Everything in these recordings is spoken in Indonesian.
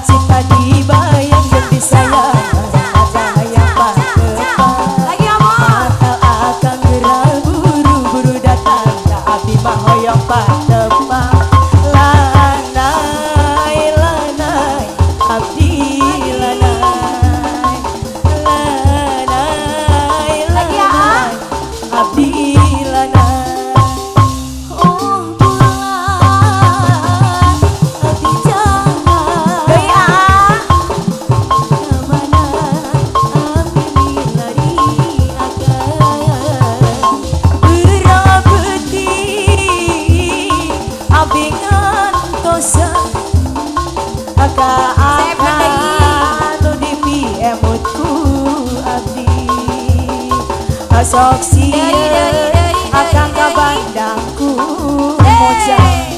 Cita dibayang lebih sayang ada yang patepan mata akan gerak buru-buru datang tak api mahoyong patepan lanai lanai abdi lanai lanai lanai abdi lanai. Sok sia akan kabandangku mojang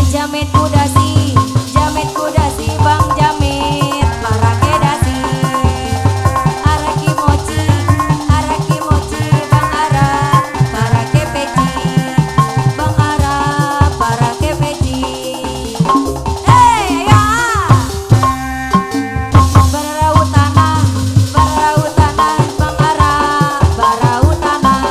jamet kudasi bang jamet parake dasi araki mochi bang ara parake peci bang ara parake peci ya barau tanah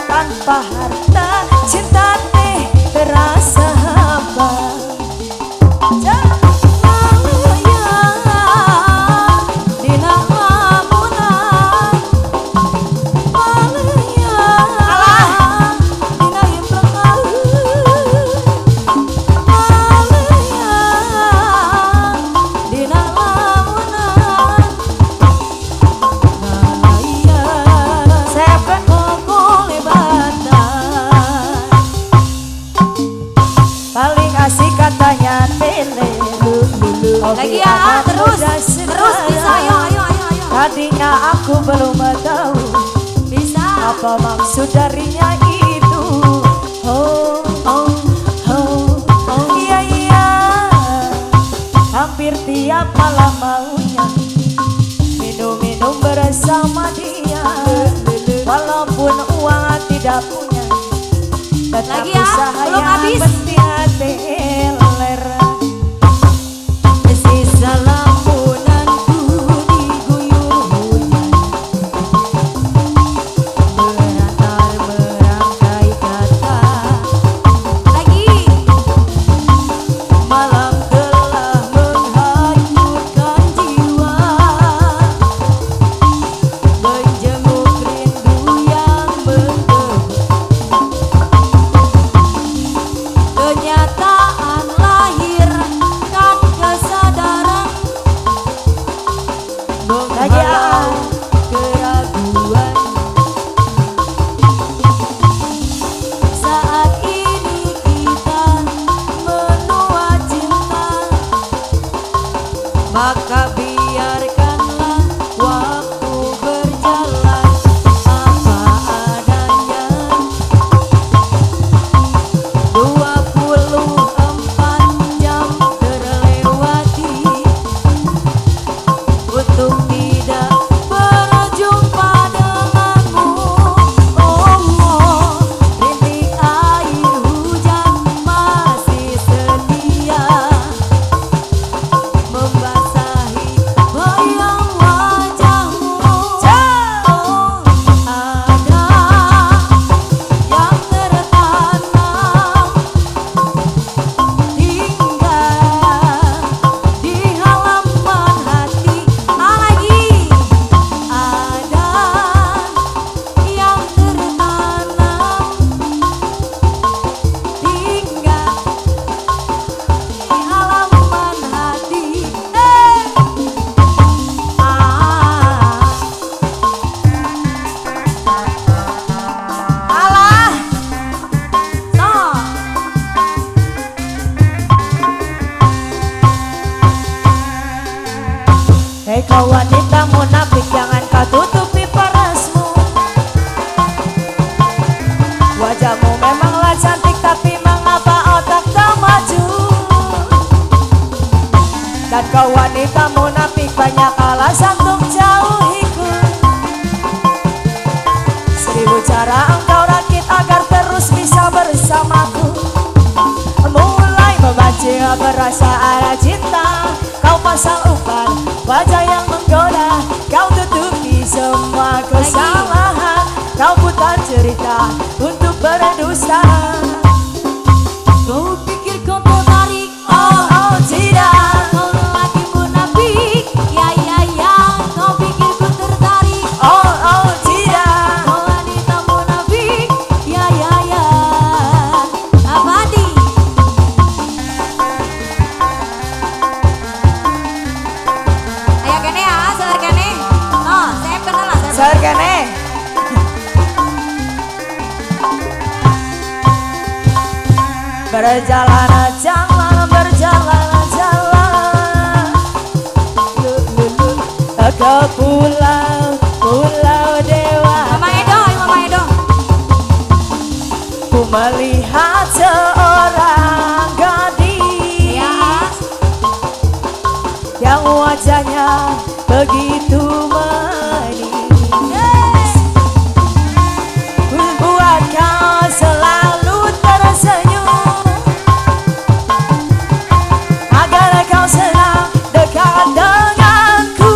tanpa harta cinta teh terasa hampa. Yeah. Artinya aku belum tahu Bisa. apa maksud darinya itu. Oh, oh, oh, oh, iya, iya. Hampir tiap malam maunya minum-minum bersama dia. Walaupun uang tidak punya, tetap Lagi ya, usaha belum yang habis. penting teler. Sisa lamunanku diguyur hujan, berantar merangkai kata. Lagi. Malam telah menghanyutkan jiwa, Menjenguk rindu yang menggebu. Kenyataan lahirkan kesadaran, menghalau keraguan. Saat ini kita menua cinta, maka biarkanlah waktu berjalan apa adanya. 24 jam terlewati untuk tidak berjumpa denganmu. Oh, oh, rintik air hujan masih setia membasahi bayang wajahmu. Oh, ada yang tertanam tinggal di halaman hati. Lagi ada yang tertanam tinggal di halaman hati. Alah, no. Hei kau wanita munafik, jangan kau tutupi parasmu. Wajahmu memanglah cantik, tapi mengapa otak tak maju? Dan kau wanita munafik, banyak alasan untuk jauhiku. 1000 cara engkau rakit agar terus bisa bersamaku. Mulai memancing berasa ada cinta, kau pasang umpan wajah yang menggoda, kau tutupi semua kesalahan, kau putar cerita untuk berdusta. Kau pikir kau tertarik? Oh, oh, tidak. Kau lelaki munafik. Ya, ya, ya. Kau pikir ku tertarik? Oh, oh, tidak. Kau wanita munafik. Ya, ya, ya. Abadi. Ayo kene ya, seler kene. Oh, saya pernah lah. Sar kene. Berjalan jalan, berjalan jalan ke pulau, pulau dewa. Mama Edo, Mama Edo. Ku melihat seorang gadis yang wajahnya begitu manis, buat kau selalu tersenyum, agar kau senang dekat denganku.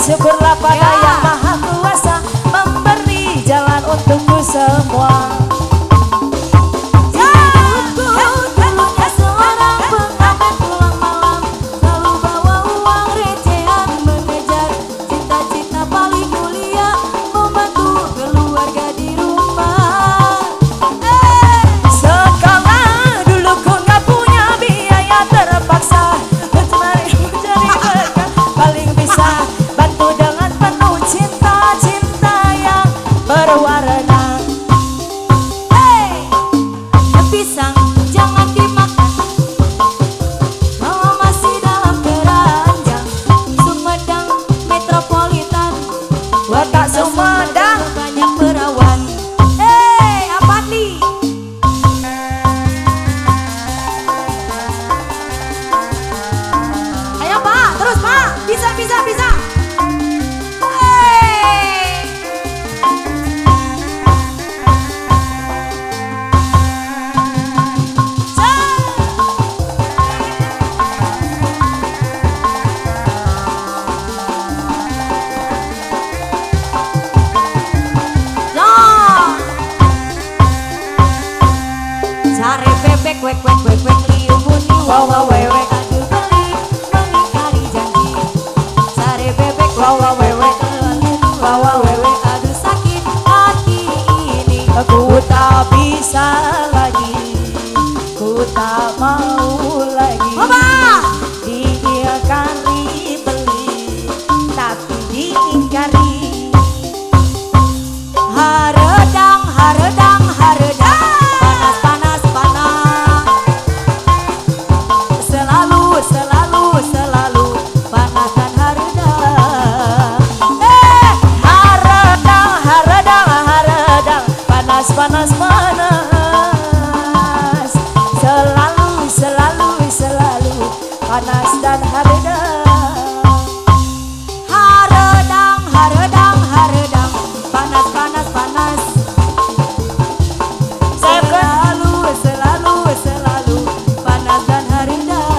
syukurlah pada Ya. Yang Maha Kuasa memberi jalan untukku semua. Dulunya seorang pengamen pulang malam, selalu bawa uang recehan, mengejar cita-cita paling mulia, membantu keluarga di rumah. Sekolah dulu ku gak punya biaya, terpaksa mencari berkah. Paling bisa bantu dengan penuh cinta-cinta yang berwarna. Pisang jangan dimakan kalau masih dalam keranjang. Sumedang metropolitan, Watak Sumedang. banyak perawan. Apa nih? Ayo Pak, terus Pak, bisa. Cari bebek, wek liu muni, Wawa wewe. adu beli, mengingkari janji. Cari bebek, Wawa wewe. Wawa wewe. adu sakit hati ini. Aku tak bisa lagi, ku tak mau lagi. Bapak, Dia kari beli, tapi diingkari. haredang, panas. Selalu panas dan haredang. Haredang, panas. Selalu panas dan haredang. Haredang, panas. Selalu panas dan haredang.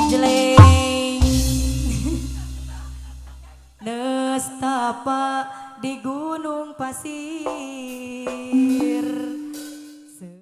Jeleng. Nestapa di gunung pasir.